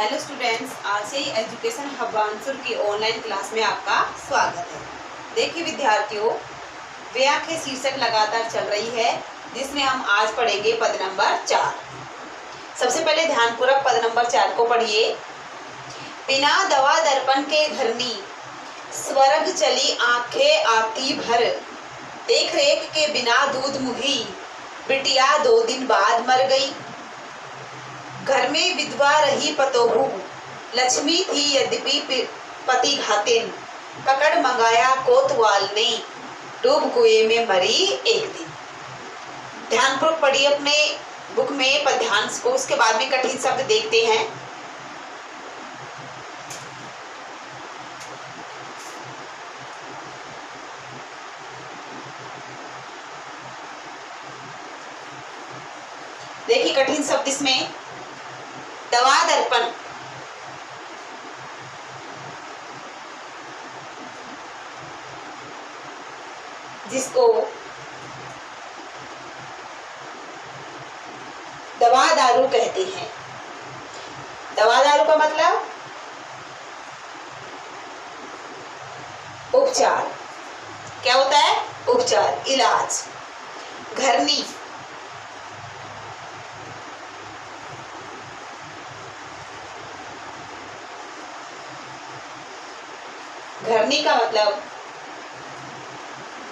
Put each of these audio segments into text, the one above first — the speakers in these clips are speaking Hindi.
हेलो स्टूडेंट्स, आज से ही एजुकेशन हब बानसूर की ऑनलाइन क्लास में आपका स्वागत है। देखिए विद्यार्थियों, व्याख्या शीर्षक लगातार चल रही है जिसमें हम आज पढ़ेंगे पद नंबर 4। सबसे पहले ध्यानपूर्वक पद नंबर 4 को पढ़िए। बिना दवा दर्पण के घरनी, स्वर्ग चली आंखें आती भर, देख रेख के बिना दूध मुही, बिटिया 2 दिन बाद मर गई। घर में विधवा रही पतोहू, लक्ष्मी थी यद्यपि पति घातिन, पकड़ मंगाया कोतवाल ने, डूब कुएं में मरी एक दिन। ध्यानपूर्वक पढ़िए अपने बुक में पद्यांश को, उसके बाद में कठिन शब्द देखते हैं। देखिए कठिन शब्द इसमें दवा दर्पण, जिसको दवा दारू कहते हैं। दवा दारू का मतलब उपचार। क्या होता है? उपचार, इलाज। घरनी, घरनी का मतलब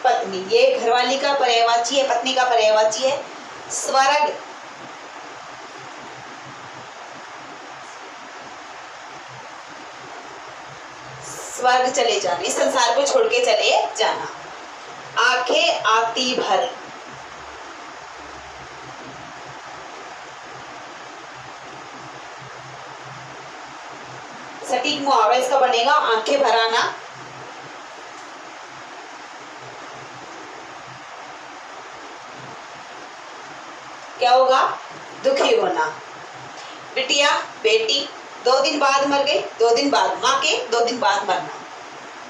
पत्नी, ये घरवाली का पर्यायवाची है, पत्नी का पर्यायवाची है। स्वर्ग, स्वर्ग चले जाना, इस संसार को छोड़ के चले जाना। आंखें आती भर, सटीक मुहावरा इसका बनेगा आंखें भराना। क्या होगा? दुखी होना। बिटिया, बेटी 2 दिन बाद मर गई, 2 दिन बाद, माँ के 2 दिन बाद मरना।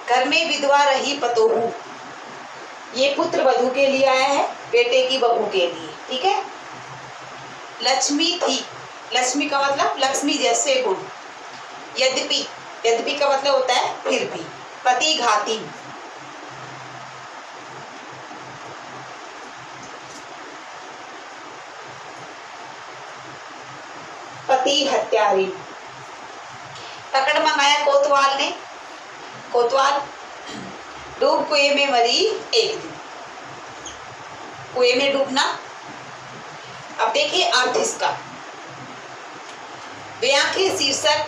घर में विधवा रही पतोहू, ये पुत्र वधू के लिए आया है, बेटे की बहू के लिए, ठीक है। लक्ष्मी थी, लक्ष्मी का मतलब लक्ष्मी जैसे गुण। यद्यपि, यद्यपि का मतलब होता है फिर भी। पति घाती, पति हत्यारी। पकड़ मंगाया कोतवाल ने, कोतवाल डूब कुएं में मरी एक दिन। कुएं में डूबना। अब देखिए अर्थ इसका। व्याख्या शीर्षक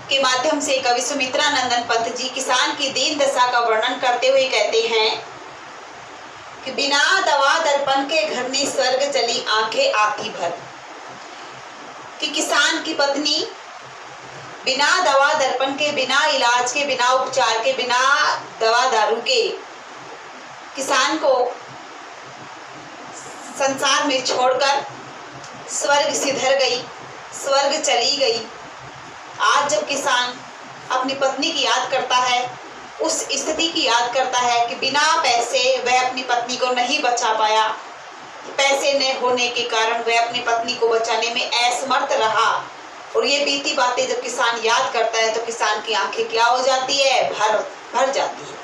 के माध्यम से कवि सुमित्रा नंदन पंत जी किसान की दीन दशा का वर्णन करते हुए कहते हैं कि बिना दवा दर्पण के घरनी, स्वर्ग चली आंखें आती भर। कि किसान की पत्नी बिना दवा दर्पण के, बिना इलाज के, बिना उपचार के, बिना दवा दारू के किसान को संसार में छोड़कर स्वर्ग सिधर गई, स्वर्ग चली गई। आज जब किसान अपनी पत्नी की याद करता है, उस स्थिति की याद करता है कि बिना पैसे वह अपनी पत्नी को नहीं बचा पाया, पैसे न होने के कारण वह अपनी पत्नी को बचाने में असमर्थ रहा, और ये बीती बातें जब किसान याद करता है तो किसान की आंखें क्या हो जाती है? भर जाती है।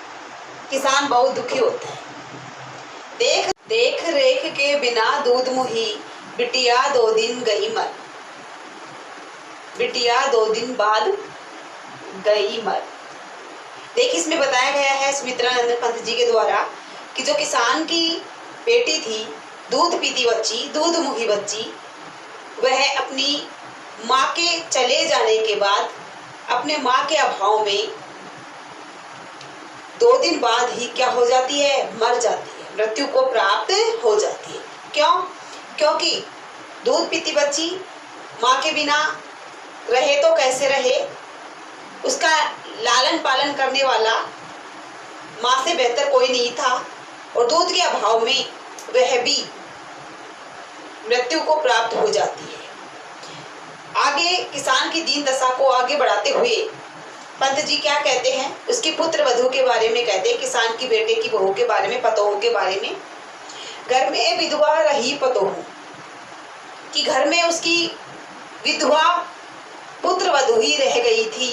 किसान बहुत दुखी होता है। देख रेख के बिना दूध मुही, बिटिया 2 दिन गई मर। बिटिया 2 दिन बाद गई मर। देखिए इसमें बताया गया है सुमित्रा नंदन पंत जी के द्वारा कि जो किसान की बेटी थी, दूध पीती बच्ची, दूध मुही बच्ची, वह अपनी माँ के चले जाने के बाद, अपने माँ के अभाव में 2 दिन बाद ही क्या हो जाती है? मर जाती है, मृत्यु को प्राप्त हो जाती है। क्यों? क्योंकि दूध पीती बच्ची माँ के बिना रहे तो कैसे रहे, उसका लालन पालन करने वाला माँ से बेहतर कोई नहीं था, और दूध के अभाव में वह भी मृत्यु को प्राप्त हो जाती है। आगे किसान की दीन दशा को आगे बढ़ाते हुए पंत जी क्या कहते हैं? उसकी पुत्र वधू के बारे में कहते हैं, किसान की बेटे की बहू के बारे में, पतोहू के बारे में। घर में विधवा रही पतोहू, कि घर में उसकी विधवा पुत्रवधू ही रह गई थी,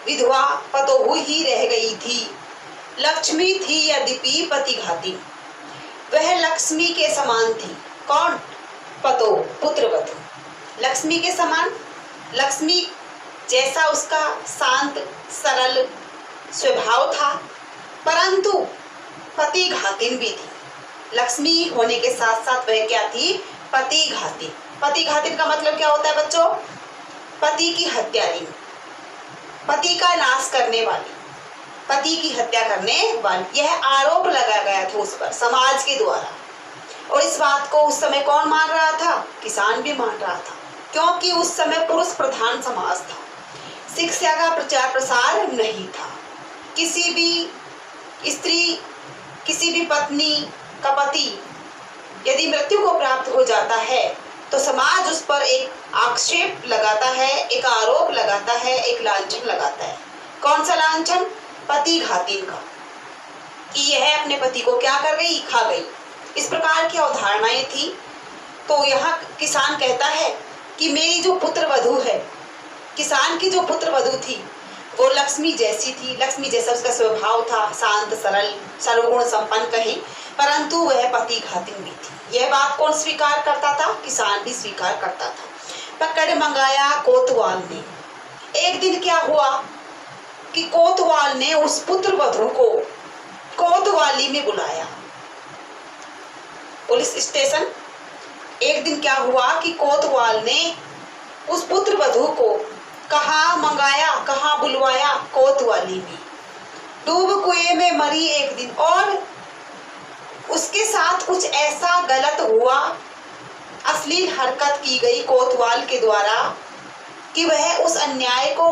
विधवा पतोहू ही रह गई थी। लक्ष्मी थी यद्यपि पतिघाती, वह लक्ष्मी के समान थी। कौन? पतो, पुत्रवधू लक्ष्मी के समान, लक्ष्मी जैसा उसका शांत सरल स्वभाव था, परंतु पतिघातिन भी थी। लक्ष्मी होने के साथ साथ वह क्या थी? पतिघातिन। पतिघातिन का मतलब क्या होता है बच्चों? पति की हत्यारी, पति का नाश करने वाली, पति की हत्या करने वाली। यह आरोप लगाया गया था उस पर समाज के द्वारा, और इस बात को उस समय कौन मान रहा था? किसान भी मान रहा था, क्योंकि उस समय पुरुष प्रधान समाज था, शिक्षा का प्रचार प्रसार नहीं था। किसी भी स्त्री, किसी भी पत्नी का पति यदि मृत्यु को प्राप्त हो जाता है तो समाज उस पर एक आक्षेप लगाता है, एक आरोप लगाता है, एक लांछन लगाता है। कौन सा लांछन? पतिघातिन का, कि यह अपने पति को क्या कर गई? खा गई। इस प्रकार की अवधारणाएं थी। तो यहाँ किसान कहता है कि मेरी जो पुत्रवधू है, किसान की जो पुत्रवधू थी वो लक्ष्मी जैसी थी, लक्ष्मी जैसा उसका स्वभाव था, शांत सरल सर्वगुण संपन्न कहीं, परंतु वह पतिघातिन भी थी। यह बात कौन स्वीकार करता था? किसान भी स्वीकार करता था। पकड़ मंगाया कोतवाल ने। एक दिन क्या हुआ कि कोतवाल ने उस पुत्रवधू को कोतवाली में बुलाया, पुलिस स्टेशन। एक दिन क्या हुआ कि कोतवाल ने उस पुत्रवधू को कहाँ मंगाया, कहाँ बुलवाया? कोतवाली में। डूब कुएं में मरी एक दिन, और उसके साथ कुछ ऐसा गलत हुआ, अश्लील हरकत की गई कोतवाल के द्वारा कि वह उस अन्याय को,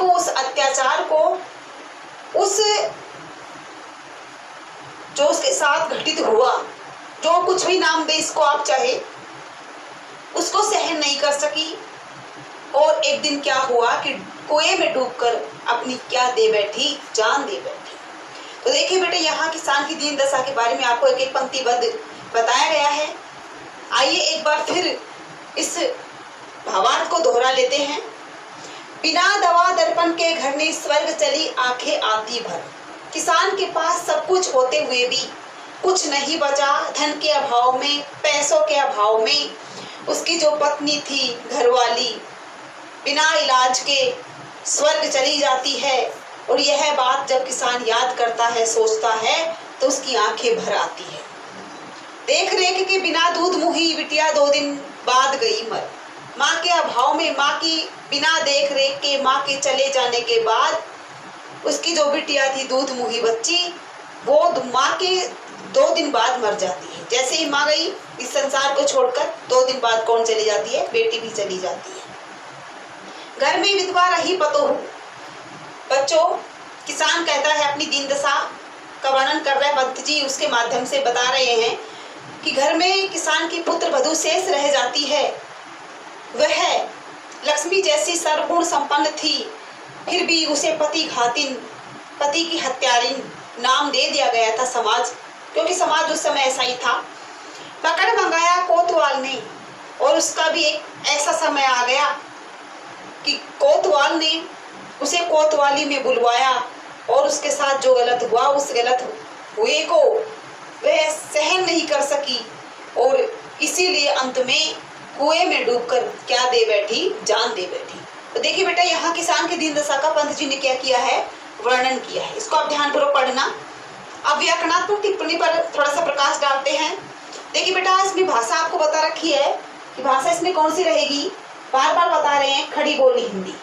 उस अत्याचार को, उस जो उसके साथ घटित हुआ, जो कुछ भी नाम दे इसको आप चाहे, उसको सहन नहीं कर सकी। और एक दिन क्या हुआ कि कुएं में डूबकर अपनी क्या दे बैठी? जान दे बैठी। तो देखिए बेटे, यहाँ किसान की दीन दशा के बारे में आपको एक एक पंक्तिबद्ध बताया गया है। आइए एक बार फिर इस भावार्थ को दोहरा लेते हैं। बिना दवा दर्पण के घर ने स्वर्ग चली आंखें आती भर। किसान के पास सब कुछ होते हुए भी कुछ नहीं बचा। धन के अभाव में, पैसों के अभाव में उसकी जो पत्नी थी, घरवाली, बिना इलाज के स्वर्ग चली जाती है। और यह बात जब किसान याद करता है, सोचता है, तो उसकी आंखें भर आती है। देख रेख के बिना दूध मुही बिटिया 2 दिन बाद गई मर। माँ के अभाव में, माँ की बिना देख रेख के, माँ के चले जाने के बाद उसकी जो बिटिया थी, दूध मुही बच्ची, वो माँ के 2 दिन बाद मर जाती है। जैसे ही माँ गई इस संसार को छोड़कर, 2 दिन बाद कौन चली जाती है? बेटी भी चली जाती है। घर में विधवा रही पतोहू। बच्चों, किसान कहता है, अपनी दीन दशा का वर्णन कर रहा है, पंत जी उसके माध्यम से बता रहे हैं कि घर में किसान की पुत्र वधू शेष रह जाती है। वह लक्ष्मी जैसी सर्वगुण संपन्न थी, फिर भी उसे पतिघातिन, पति की हत्यारिन नाम दे दिया गया था समाज, क्योंकि समाज उस समय ऐसा ही था। पकड़ मंगाया कोतवाल ने, और उसका भी एक ऐसा समय आ गया कि कोतवाल ने उसे कोतवाली में बुलवाया, और उसके साथ जो गलत हुआ, उस गलत हुए को वह सहन नहीं कर सकी, और इसीलिए अंत में कुएं में डूबकर क्या दे बैठी? जान दे बैठी। तो देखिए बेटा, यहाँ किसान की दीन दशा का पंत जी ने क्या किया है? वर्णन किया है। इसको आप ध्यानपूर्वक पढ़ना। अब व्याकरणात्मक टिप्पणी पर थोड़ा सा प्रकाश डालते हैं। देखिए बेटा, इसमें भाषा आपको बता रखी है कि भाषा इसमें कौन सी रहेगी। बार बार बता रहे हैं, खड़ी बोली हिंदी।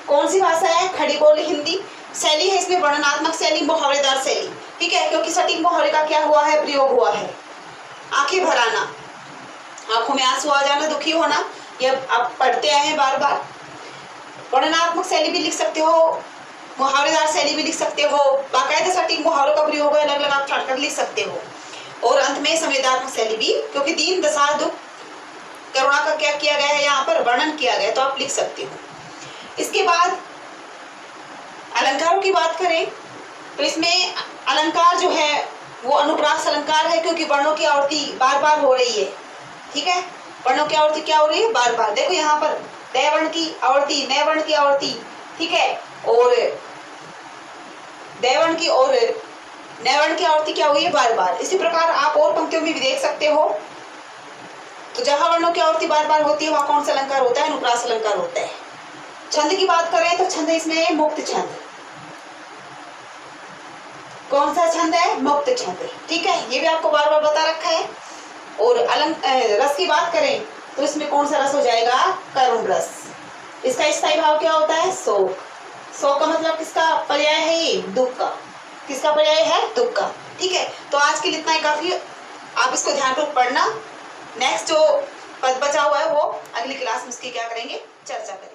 कौन सी भाषा है? खड़ी बोली हिंदी। शैली है इसमें वर्णनात्मक शैली, मुहावरेदार शैली। ठीक है, क्योंकि सटीक मुहावरे का क्या हुआ है? प्रयोग हुआ है। आंखें भर आना, आंखों में आंसू आ जाना, दुखी होना, यह आप पढ़ते आए हैं बार बार। वर्णनात्मक शैली भी लिख सकते हो, मुहावरेदार शैली भी लिख सकते हो, बाकायदा सटीक मुहावरों का प्रयोग अलग अलग आप छाट कर लिख सकते हो। और अंत में संवेदनात्मक शैली भी, क्योंकि दीन दशा दुख करुणा का क्या किया गया है? यहाँ पर वर्णन किया गया, तो आप लिख सकते हो। इसके बाद अलंकारों की बात करें तो इसमें अलंकार जो है वो अनुप्रास अलंकार है, क्योंकि वर्णों की आवर्ती बार बार हो रही है। ठीक है, वर्णों की आवर्ती क्या हो रही है? बार बार। देखो यहाँ पर द वर्ण की आवर्ती, न वर्ण की आवर्ती, ठीक है, और द वर्ण की और न वर्ण की आवर्ती क्या हुई है? बार बार। इसी प्रकार आप और पंक्तियों में भी देख सकते हो। तो जहां वर्णों की आवर्ती बार बार होती है वहां कौन सा अलंकार होता है? अनुप्रास अलंकार होता है। छंद की बात करें तो छंद इसमें मुक्त छंद। कौन सा छंद है? मुक्त छंद। ठीक है, ये भी आपको बार बार बता रखा है। और रस की बात करें तो इसमें कौन सा रस हो जाएगा? करुण रस। इसका स्थायी भाव क्या होता है? शोक। शोक का मतलब किसका पर्याय है? ये दुख का। किसका पर्याय है? दुख का। ठीक है, तो आज के लिए इतना ही काफी। आप इसको ध्यानपूर्वक पढ़ना। नेक्स्ट जो पद बचा हुआ है वो अगली क्लास में इसकी क्या करेंगे? चर्चा करेंगे।